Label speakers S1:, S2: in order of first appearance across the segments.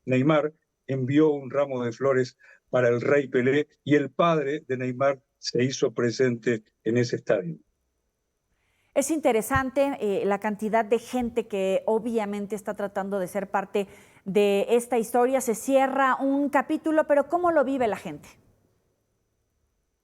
S1: Neymar envió un ramo de flores para el rey Pelé y el padre de Neymar se hizo presente en ese estadio.
S2: Es interesante la cantidad de gente que obviamente está tratando de ser parte de esta historia. Se cierra un capítulo, pero ¿cómo lo vive la gente?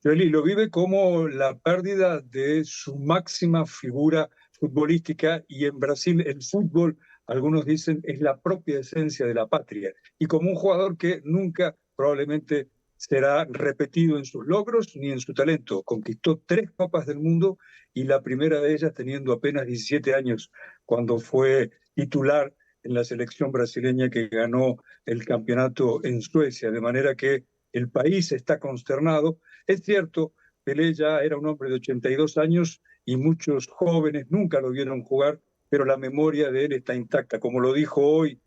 S1: Joely lo vive como la pérdida de su máxima figura futbolística y en Brasil el fútbol, algunos dicen, es la propia esencia de la patria y como un jugador que nunca probablemente será repetido en sus logros ni en su talento. Conquistó 3 Copas del Mundo y la primera de ellas teniendo apenas 17 años cuando fue titular en la selección brasileña que ganó el campeonato en Suecia, de manera que el país está consternado. Es cierto, Pelé ya era un hombre de 82 años y muchos jóvenes nunca lo vieron jugar, pero la memoria de él está intacta. Como lo dijo hoy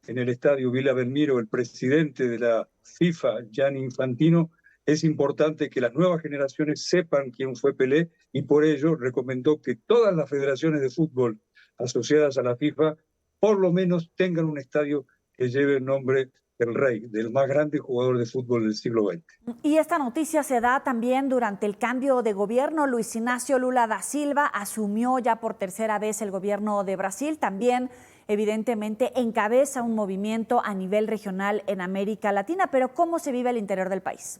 S1: en el estadio Vila Belmiro el presidente de la FIFA, Gianni Infantino, es importante que las nuevas generaciones sepan quién fue Pelé y por ello recomendó que todas las federaciones de fútbol asociadas a la FIFA por lo menos tengan un estadio que lleve el nombre del rey, del más grande jugador de fútbol del siglo XX.
S2: Y esta noticia se da también durante el cambio de gobierno. Luis Inácio Lula da Silva asumió ya por tercera vez el gobierno de Brasil. También, evidentemente, encabeza un movimiento a nivel regional en América Latina. Pero ¿cómo se vive al interior del país?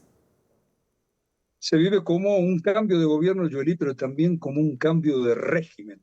S1: Se vive como un cambio de gobierno, Joely, pero también como un cambio de régimen.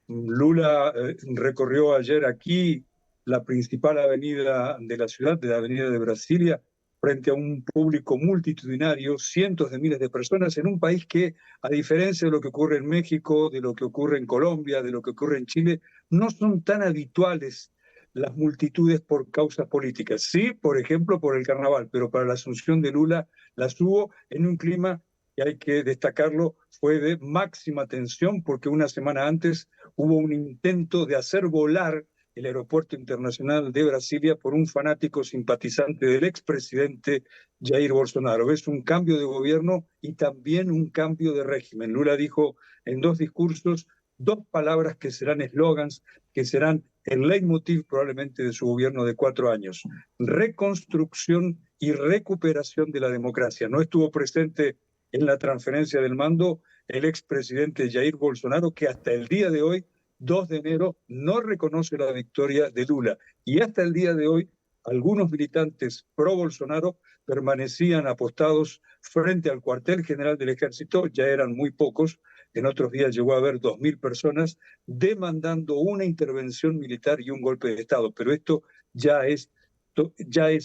S1: Lula recorrió ayer aquí la principal avenida de la ciudad, de la avenida de Brasilia, frente a un público multitudinario, cientos de miles de personas, en un país que, a diferencia de lo que ocurre en México, de lo que ocurre en Colombia, de lo que ocurre en Chile, no son tan habituales las multitudes por causas políticas. Sí, por ejemplo, por el carnaval, pero para la asunción de Lula las hubo en un clima que hay que destacarlo, fue de máxima tensión porque una semana antes hubo un intento de hacer volar el aeropuerto internacional de Brasilia por un fanático simpatizante del expresidente Jair Bolsonaro. Es un cambio de gobierno y también un cambio de régimen. Lula dijo en 2 discursos 2 palabras que serán eslogans, que serán el leitmotiv probablemente de su gobierno de 4 años. Reconstrucción y recuperación de la democracia. No estuvo presente en la transferencia del mando el expresidente Jair Bolsonaro, que hasta el día de hoy, 2 de enero, no reconoce la victoria de Lula. Y hasta el día de hoy, algunos militantes pro Bolsonaro permanecían apostados frente al cuartel general del ejército, ya eran muy pocos, en otros días llegó a haber 2.000 personas, demandando una intervención militar y un golpe de Estado. Pero esto ya es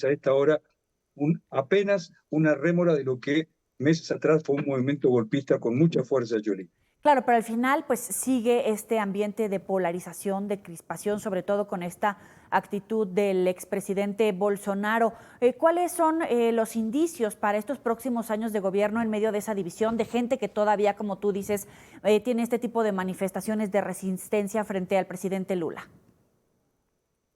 S1: a esta hora apenas una rémora de lo que meses atrás fue un movimiento golpista con mucha fuerza, Joely.
S2: Claro, pero al final pues sigue este ambiente de polarización, de crispación, sobre todo con esta actitud del expresidente Bolsonaro. ¿Cuáles son los indicios para estos próximos años de gobierno en medio de esa división de gente que todavía, como tú dices, tiene este tipo de manifestaciones de resistencia frente al presidente Lula?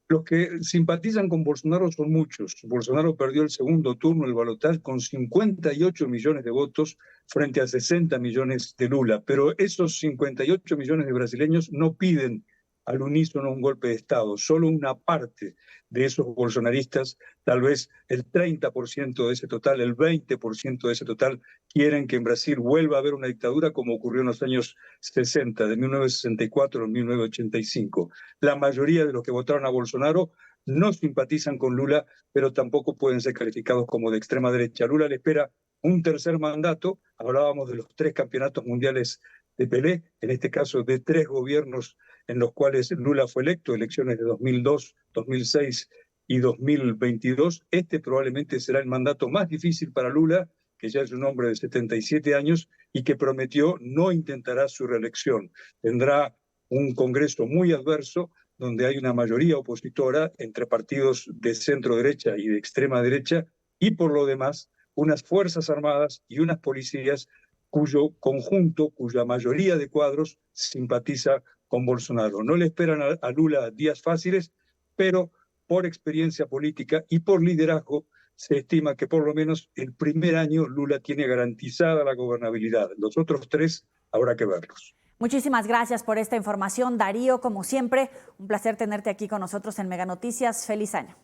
S1: Los que simpatizan con Bolsonaro son muchos. Bolsonaro perdió el segundo turno, el balotaje, con 58 millones de votos frente a 60 millones de Lula. Pero esos 58 millones de brasileños no piden al unísono un golpe de Estado. Solo una parte de esos bolsonaristas, tal vez el 30% de ese total, el 20% de ese total, quieren que en Brasil vuelva a haber una dictadura como ocurrió en los años 60, de 1964 a 1985. La mayoría de los que votaron a Bolsonaro no simpatizan con Lula, pero tampoco pueden ser calificados como de extrema derecha. Lula le espera un tercer mandato. Hablábamos de los 3 campeonatos mundiales de Pelé, en este caso de 3 gobiernos en los cuales Lula fue electo, elecciones de 2002, 2006 y 2022. Este probablemente será el mandato más difícil para Lula, que ya es un hombre de 77 años y que prometió no intentará su reelección. Tendrá un Congreso muy adverso, donde hay una mayoría opositora entre partidos de centro derecha y de extrema derecha, y por lo demás, unas Fuerzas Armadas y unas policías cuyo conjunto, cuya mayoría de cuadros simpatiza con Bolsonaro. No le esperan a Lula días fáciles, pero por experiencia política y por liderazgo se estima que por lo menos el primer año Lula tiene garantizada la gobernabilidad. Los otros 3 habrá que verlos.
S2: Muchísimas gracias por esta información, Darío. Como siempre, un placer tenerte aquí con nosotros en Mega Noticias. Feliz año.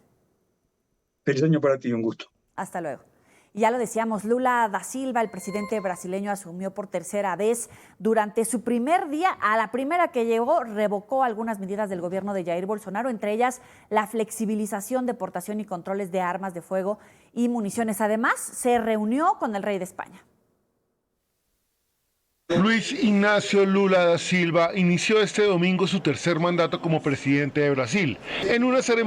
S1: Feliz año para ti, un gusto.
S2: Hasta luego. Y ya lo decíamos, Lula da Silva, el presidente brasileño, asumió por tercera vez. Durante su primer día, a la primera que llegó, revocó algunas medidas del gobierno de Jair Bolsonaro, entre ellas la flexibilización de portación y controles de armas de fuego y municiones. Además, se reunió con el rey de España.
S3: Luis Ignacio Lula da Silva inició este domingo su tercer mandato como presidente de Brasil. En una ceremonia